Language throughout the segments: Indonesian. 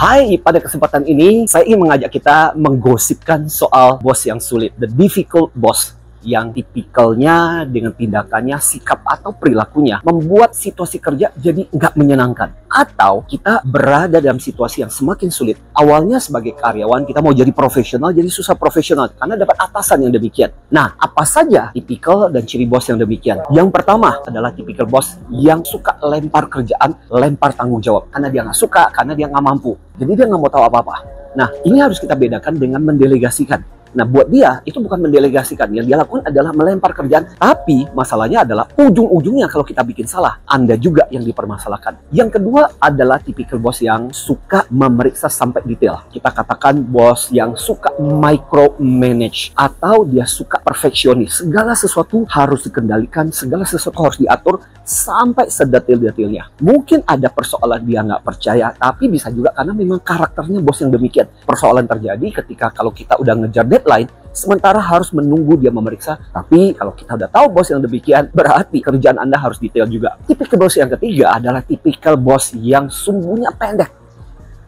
Hai, pada kesempatan ini saya ingin mengajak kita menggosipkan soal bos yang sulit, the difficult boss, yang tipikalnya dengan tindakannya, sikap atau perilakunya membuat situasi kerja jadi nggak menyenangkan. Atau kita berada dalam situasi yang semakin sulit. Awalnya sebagai karyawan kita mau jadi profesional, jadi susah profesional karena dapat atasan yang demikian. Nah, apa saja tipikal dan ciri bos yang demikian? Yang pertama adalah tipikal bos yang suka lempar kerjaan, lempar tanggung jawab. Karena dia nggak suka, karena dia nggak mampu. Jadi dia nggak mau tahu apa-apa. Nah, ini harus kita bedakan dengan mendelegasikan. Nah, buat dia, itu bukan mendelegasikan. Yang dia lakukan adalah melempar kerjaan. Tapi, masalahnya adalah ujung-ujungnya kalau kita bikin salah, Anda juga yang dipermasalahkan. Yang kedua adalah tipikal bos yang suka memeriksa sampai detail. Kita katakan bos yang suka micromanage. Atau dia suka perfeksionis. Segala sesuatu harus dikendalikan, segala sesuatu harus diatur sampai sedetil-detilnya. Mungkin ada persoalan dia nggak percaya, tapi bisa juga karena memang karakternya bos yang demikian. Persoalan terjadi ketika kalau kita udah ngejar deadline, sementara harus menunggu dia memeriksa. Tapi kalau kita udah tahu bos yang demikian, berarti kerjaan Anda harus detail juga. Tipikal bos yang ketiga adalah tipikal bos yang sumbunya pendek.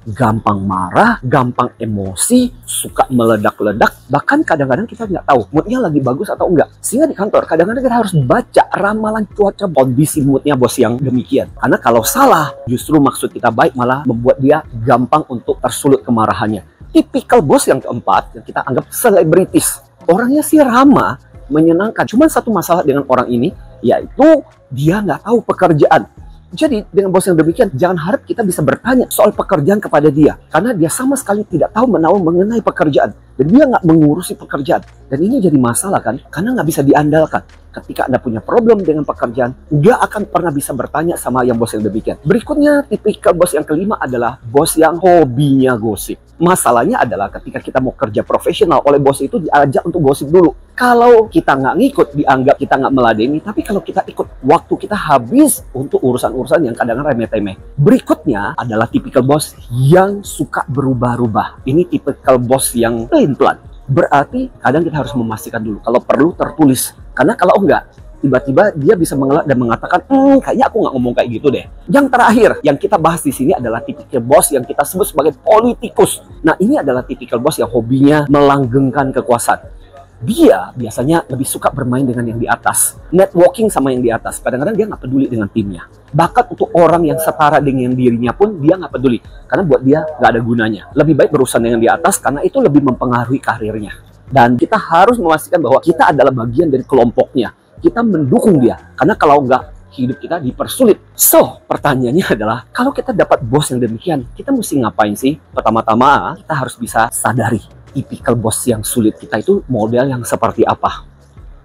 Gampang marah, gampang emosi, suka meledak-ledak, bahkan kadang-kadang kita nggak tahu moodnya lagi bagus atau enggak. Sehingga di kantor, kadang-kadang kita harus baca ramalan cuaca, kondisi moodnya bos yang demikian. Karena kalau salah, justru maksud kita baik malah membuat dia gampang untuk tersulut kemarahannya. Tipikal bos yang keempat, yang kita anggap selebritis. Orangnya sih ramah, menyenangkan. Cuma satu masalah dengan orang ini, yaitu dia nggak tahu pekerjaan. Jadi dengan bos yang demikian, jangan harap kita bisa bertanya soal pekerjaan kepada dia. Karena dia sama sekali tidak tahu menahu mengenai pekerjaan. Dan dia nggak mengurusi pekerjaan. Dan ini jadi masalah kan, karena nggak bisa diandalkan. Ketika Anda punya problem dengan pekerjaan, nggak akan pernah bisa bertanya sama yang bos yang demikian. Berikutnya, tipikal bos yang kelima adalah bos yang hobinya gosip. Masalahnya adalah ketika kita mau kerja profesional, oleh bos itu diajak untuk gosip dulu. Kalau kita nggak ngikut, dianggap kita nggak meladeni. Tapi kalau kita ikut, waktu kita habis untuk urusan-urusan yang kadang-kadang remeh-temeh. Berikutnya adalah tipikal bos yang suka berubah-ubah. Ini tipikal bos yang pelin-pelan. Berarti kadang kita harus memastikan dulu. Kalau perlu tertulis. Karena kalau enggak, tiba-tiba dia bisa mengelak dan mengatakan, kayaknya aku nggak ngomong kayak gitu deh. Yang terakhir, yang kita bahas di sini adalah tipikal bos yang kita sebut sebagai politikus. Nah, ini adalah tipikal bos yang hobinya melanggengkan kekuasaan. Dia biasanya lebih suka bermain dengan yang di atas, networking sama yang di atas. Kadang-kadang dia nggak peduli dengan timnya. Bahkan untuk orang yang setara dengan dirinya pun dia nggak peduli. Karena buat dia nggak ada gunanya. Lebih baik berurusan dengan di atas karena itu lebih mempengaruhi karirnya. Dan kita harus memastikan bahwa kita adalah bagian dari kelompoknya. Kita mendukung dia. Karena kalau nggak, hidup kita dipersulit. So, pertanyaannya adalah, kalau kita dapat bos yang demikian, kita mesti ngapain sih? Pertama-tama, kita harus bisa sadari tipikal bos yang sulit kita itu model yang seperti apa.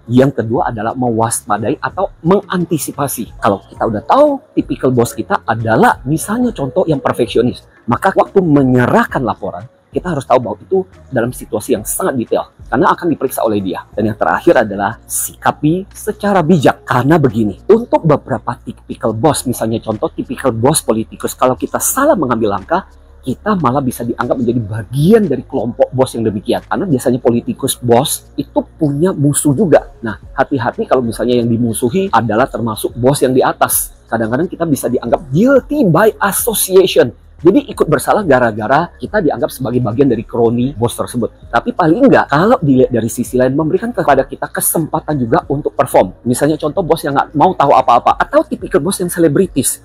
Yang kedua adalah mewaspadai atau mengantisipasi. Kalau kita udah tahu tipikal bos kita adalah misalnya contoh yang perfeksionis, maka waktu menyerahkan laporan, kita harus tahu bahwa itu dalam situasi yang sangat detail. Karena akan diperiksa oleh dia. Dan yang terakhir adalah sikapi secara bijak. Karena begini, untuk beberapa tipikal bos, misalnya contoh tipikal bos politikus, kalau kita salah mengambil langkah, kita malah bisa dianggap menjadi bagian dari kelompok bos yang demikian. Karena biasanya politikus bos itu punya musuh juga. Nah, hati-hati kalau misalnya yang dimusuhi adalah termasuk bos yang di atas. Kadang-kadang kita bisa dianggap guilty by association. Jadi ikut bersalah gara-gara kita dianggap sebagai bagian dari kroni bos tersebut. Tapi paling enggak, kalau dilihat dari sisi lain, memberikan kepada kita kesempatan juga untuk perform. Misalnya contoh bos yang nggak mau tahu apa-apa. Atau tipikal bos yang selebritis.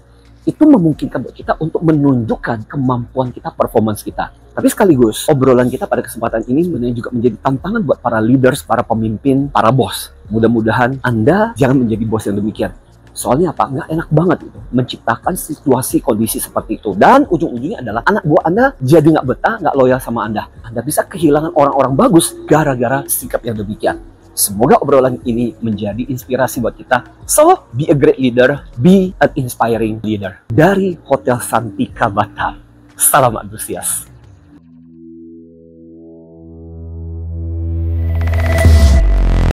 Itu memungkinkan buat kita untuk menunjukkan kemampuan kita, performance kita. Tapi sekaligus, obrolan kita pada kesempatan ini sebenarnya juga menjadi tantangan buat para leaders, para pemimpin, para bos. Mudah-mudahan Anda jangan menjadi bos yang demikian. Soalnya apa? Nggak enak banget itu menciptakan situasi kondisi seperti itu. Dan ujung-ujungnya adalah anak buah Anda jadi nggak betah, nggak loyal sama Anda. Anda bisa kehilangan orang-orang bagus gara-gara sikap yang demikian. Semoga obrolan ini menjadi inspirasi buat kita. So, be a great leader, be an inspiring leader. Dari Hotel Santika Batam. Salam antusias.